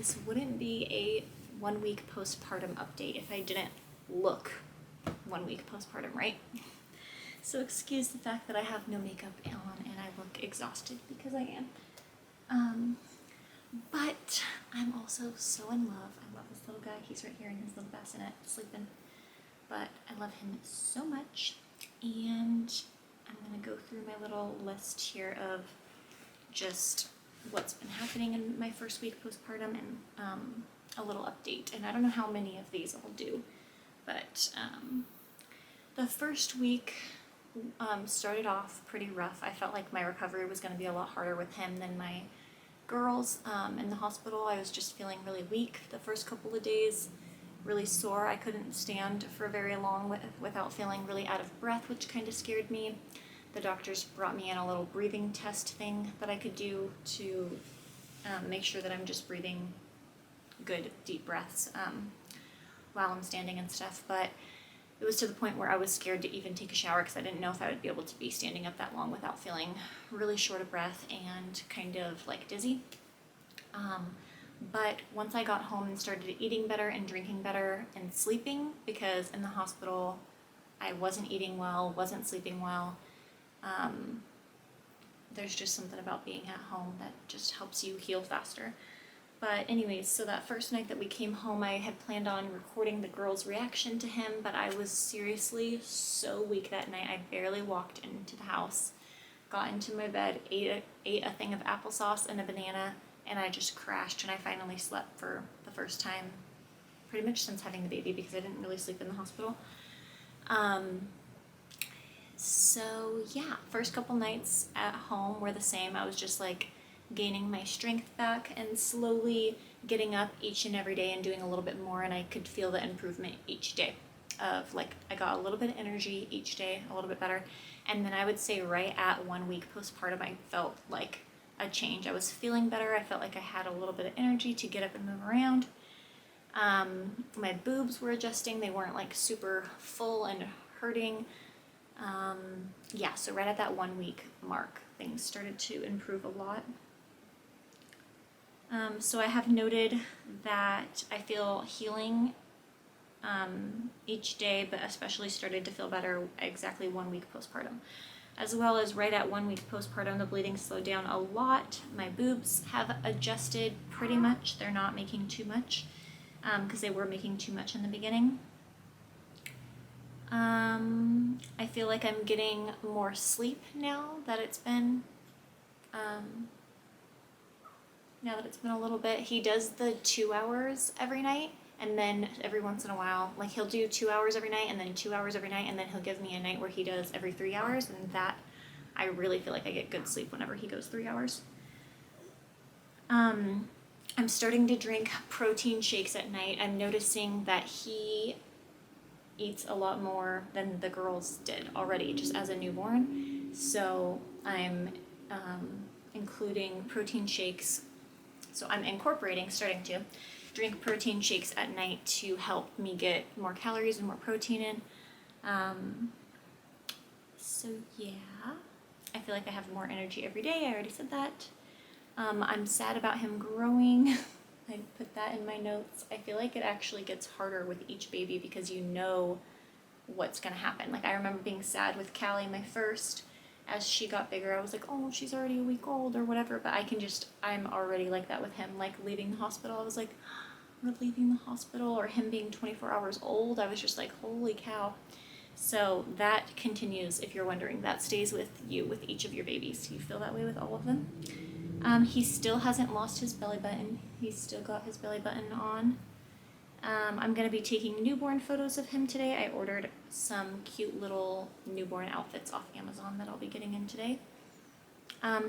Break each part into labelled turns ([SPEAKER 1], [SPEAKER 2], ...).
[SPEAKER 1] this wouldn't be a 1 week postpartum update if I didn't look 1 week postpartum, right? So excuse the fact that I have no makeup on and I look exhausted because I am. But I'm also so in love. I love this little guy. He's right here in his little bassinet sleeping. But I love him so much. And I'm going to go through my little list here of just what's been happening in my first week postpartum and a little update. And I don't know how many of these I'll do, but the first week started off pretty rough. I felt like my recovery was going to be a lot harder with him than my girls. In the hospital, I was just feeling really weak the first couple of days, really sore. I couldn't stand for very long without feeling really out of breath, which kind of scared me. The doctors brought me in a little breathing test thing that I could do to make sure that I'm just breathing good, deep breaths while I'm standing and stuff. But it was to the point where I was scared to even take a shower because I didn't know if I would be able to be standing up that long without feeling really short of breath and kind of like dizzy. But once I got home and started eating better and drinking better and sleeping, because in the hospital I wasn't eating well, wasn't sleeping well, there's just something about being at home that just helps you heal faster. But anyways, so that first night that we came home, I had planned on recording the girls' reaction to him, but I was seriously so weak that night. I barely walked into the house, got into my bed, ate a thing of applesauce and a banana, and I just crashed, and I finally slept for the first time pretty much since having the baby because I didn't really sleep in the hospital. So yeah, first couple nights at home were the same. I was just like gaining my strength back and slowly getting up each and every day and doing a little bit more, and I could feel the improvement each day of like I got a little bit of energy each day, a little bit better. And then I would say right at 1 week postpartum I felt like a change. I was feeling better. I felt like I had a little bit of energy to get up and move around. My boobs were adjusting. They weren't like super full and hurting. Yeah, so right at that 1 week mark things started to improve a lot. So I have noted that I feel healing each day, but especially started to feel better exactly 1 week postpartum. As well as right at 1 week postpartum, the bleeding slowed down a lot. My boobs have adjusted pretty much. They're not making too much because they were making too much in the beginning. I feel like I'm getting more sleep now that it's been a little bit. He does the 2 hours every night, and then every once in a while, like he'll do 2 hours every night and then 2 hours every night, and then he'll give me a night where he does every 3 hours, and that I really feel like I get good sleep whenever he goes 3 hours. I'm starting to drink protein shakes at night. I'm noticing that he eats a lot more than the girls did already just as a newborn. So I'm including protein shakes. So I'm starting to drink protein shakes at night to help me get more calories and more protein in. So yeah, I feel like I have more energy every day. I already said that. I'm sad about him growing. I put that in my notes. I feel like it actually gets harder with each baby because you know what's gonna happen. Like I remember being sad with Callie, my first. As she got bigger, I was like, oh, she's already a week old or whatever, but I'm already like that with him. Like leaving the hospital, I was like, we're leaving the hospital, or him being 24 hours old, I was just like, holy cow. So that continues, if you're wondering, that stays with you with each of your babies. You feel that way with all of them. He still hasn't lost his belly button. He's still got his belly button on. I'm going to be taking newborn photos of him today. I ordered some cute little newborn outfits off Amazon that I'll be getting in today.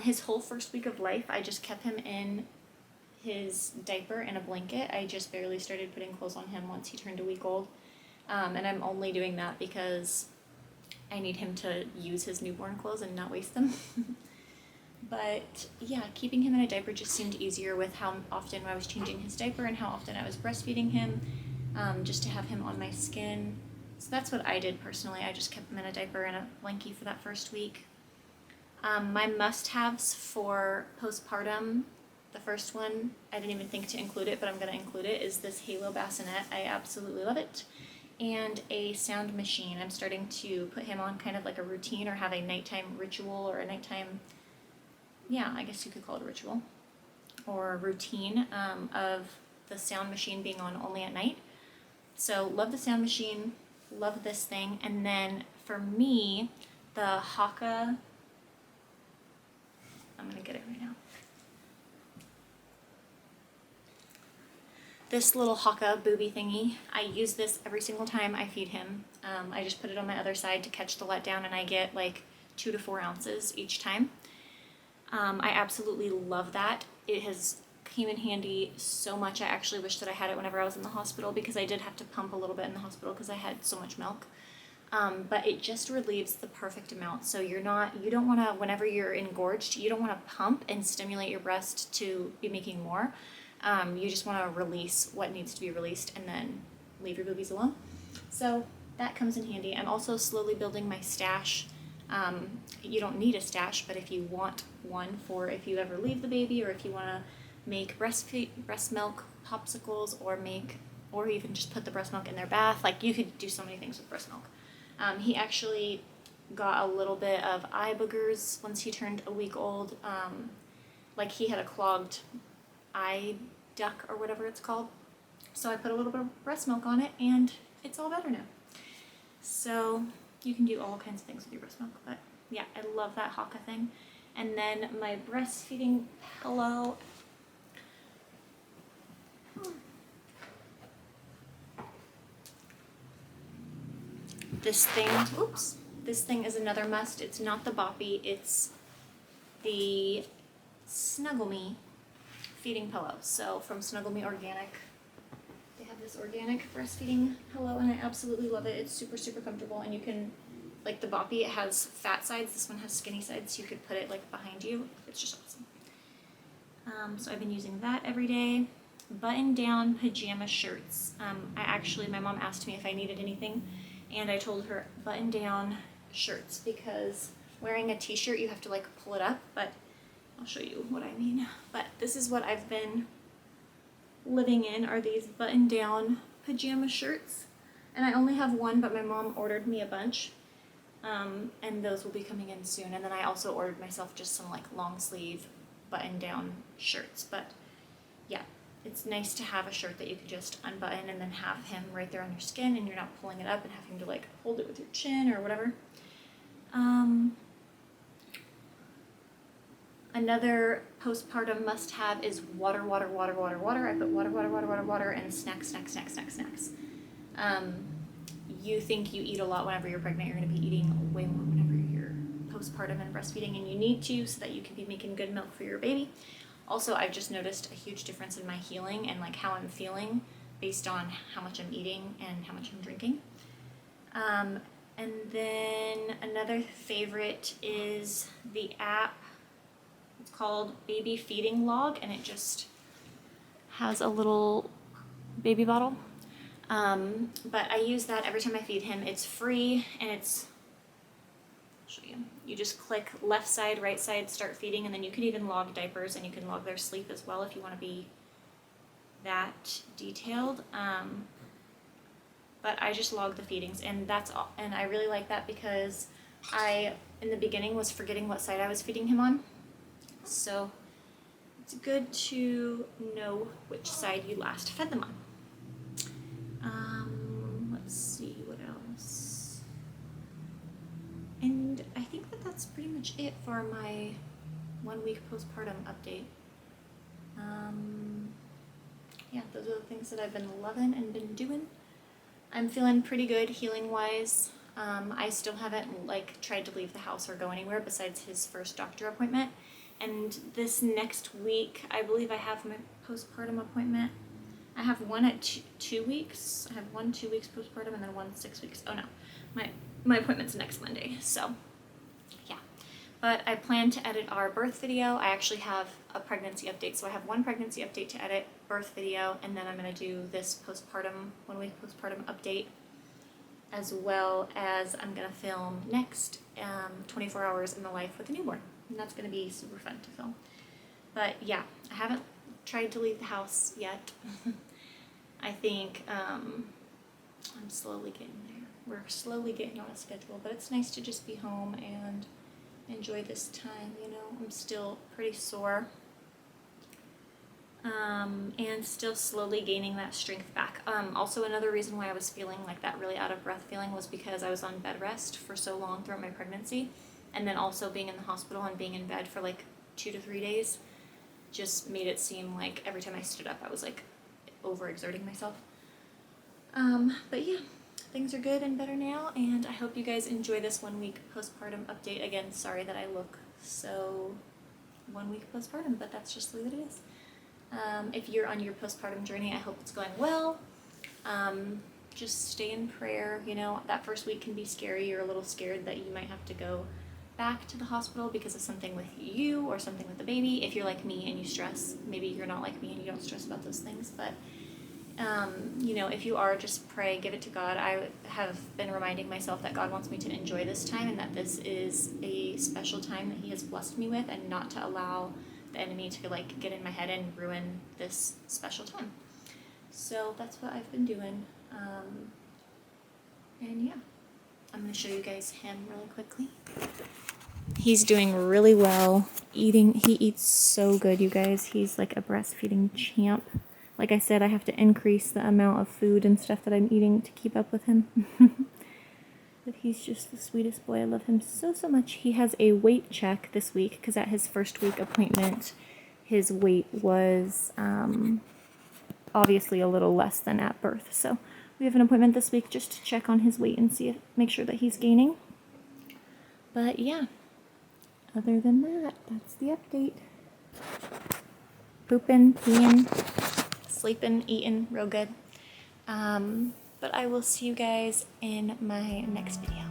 [SPEAKER 1] His whole first week of life, I just kept him in his diaper and a blanket. I just barely started putting clothes on him once he turned a week old. And I'm only doing that because I need him to use his newborn clothes and not waste them. But yeah, keeping him in a diaper just seemed easier with how often I was changing his diaper and how often I was breastfeeding him, just to have him on my skin. So that's what I did personally. I just kept him in a diaper and a blankie for that 1st week. My must-haves for postpartum, I feel like I have more energy every day. I feel like I get good sleep whenever he goes 3 hours every night. And then every once in a while, like he'll do 2 hours every night and then 2 hours every night, and then he'll give me a night where he does every 3 hours, and that I really feel like I get good sleep. The first one, I didn't even think to include it, but I'm going to include it, is this Halo bassinet. I absolutely love it. And a sound machine. I'm starting to put him on kind of like a routine or have a nighttime ritual or a nighttime, yeah, I guess you could call it a ritual or a routine of the sound machine being on only at night. So love the sound machine, love this thing. And then for me, the Haka, I'm gonna get it right now. This little Haka booby thingy, I use this every single time I feed him. I just put it on my other side to catch the letdown, and I get like 2 to 4 ounces each time. I absolutely love that. It has came in handy so much. I actually wish that I had it whenever I was in the hospital, because I did have to pump a little bit in the hospital because I had so much milk. But it just relieves the perfect amount. So you don't want to, whenever you're engorged, you don't want to pump and stimulate your breast to be making more. You just want to release what needs to be released and then leave your boobies alone. So that comes in handy. I'm also slowly building my stash. You don't need a stash, but if you want one for if you ever leave the baby, or if you want to make breast milk popsicles, or even just put the breast milk in their bath, like you could do so many things with breast milk. He actually got a little bit of eye boogers once he turned a week old. Like he had a clogged eye duct or whatever it's called. So I put a little bit of breast milk on it, and it's all better now. So you can do all kinds of things with your breast milk, but yeah, I love that Haka thing. And then my breastfeeding pillow. This thing is another must. It's not the Boppy, it's the Snuggle Me feeding pillow. So from Snuggle Me Organic, they have this organic breastfeeding pillow, and I absolutely love it. It's super, super comfortable, and you can, like the Boppy, it has fat sides. This one has skinny sides, so you could put it like behind you. It's just awesome. So I've been using that every day. Button-down pajama shirts. My mom asked me if I needed anything, and I told her button-down shirts, because wearing a t-shirt you have to like pull it up, but I'll show you what I mean. But this is what I've been living in, are these button-down pajama shirts. And I only have one, but my mom ordered me a bunch. And those will be coming in soon. And then I also ordered myself just some like long sleeve button-down shirts. But yeah, it's nice to have a shirt that you could just unbutton and then have him right there on your skin, and you're not pulling it up and having to like hold it with your chin or whatever. Another postpartum must-have is water. I put water, and snacks. You think you eat a lot whenever you're pregnant. You're going to be eating way more whenever you're postpartum and breastfeeding, and you need to, so that you can be making good milk for your baby. Also, I've just noticed a huge difference in my healing and like how I'm feeling based on how much I'm eating and how much I'm drinking. And then another favorite is the app. It's called Baby Feeding Log, and it just has a little baby bottle. But I use that every time I feed him. It's free, and I'll show you. You just click left side, right side, start feeding, and then you can even log diapers, and you can log their sleep as well if you want to be that detailed. But I just log the feedings, and that's all. And I really like that because I, in the beginning, was forgetting what side I was feeding him on. So it's good to know which side you last fed them on. Let's see what else. And I think that's pretty much it for my 1 week postpartum update. Yeah, those are the things that I've been loving and been doing. I'm feeling pretty good healing wise. I still haven't like tried to leave the house or go anywhere besides his first doctor appointment. And this next week, I believe I have my postpartum appointment. I have one at 2 weeks. I have 1 2 weeks postpartum, and then 1 6 weeks. Oh no, my appointment's next Monday. So yeah, but I plan to edit our birth video. I actually have a pregnancy update. So I have one pregnancy update to edit, birth video, and then I'm gonna do this postpartum, 1 week postpartum update, as well as I'm gonna film next 24 hours in the life with a newborn. And that's going to be super fun to film. But yeah, I haven't tried to leave the house yet. I think I'm slowly getting there. We're slowly getting on a schedule, but it's nice to just be home and enjoy this time, you know. I'm still pretty sore. And still slowly gaining that strength back. Also, another reason why I was feeling like that really out of breath feeling was because I was on bed rest for so long throughout my pregnancy, and then also being in the hospital and being in bed for like 2 to 3 days just made it seem like every time I stood up I was like overexerting myself. But yeah, things are good and better now, and I hope you guys enjoy this 1 week postpartum update. Again, sorry that I look so 1 week postpartum, but that's just the way that it is. If you're on your postpartum journey, I hope it's going well. Just stay in prayer. You know, that first week can be scary. You're a little scared that you might have to go back to the hospital because of something with you or something with the baby. If you're like me and you stress, maybe you're not like me and you don't stress about those things. But, you know, if you are, just pray, give it to God. I have been reminding myself that God wants me to enjoy this time and that this is a special time that He has blessed me with, and not to allow the enemy to like get in my head and ruin this special time. So that's what I've been doing. And yeah, I'm going to show you guys him really quickly. He's doing really well eating. He eats so good, you guys. He's like a breastfeeding champ. Like I said, I have to increase the amount of food and stuff that I'm eating to keep up with him. But he's just the sweetest boy. I love him so, so much. He has a weight check this week because at his first week appointment, his weight was obviously a little less than at birth. So we have an appointment this week just to check on his weight and make sure that he's gaining. But yeah, other than that, that's the update. Pooping, peeing, sleeping, eating, real good. But I will see you guys in my next video.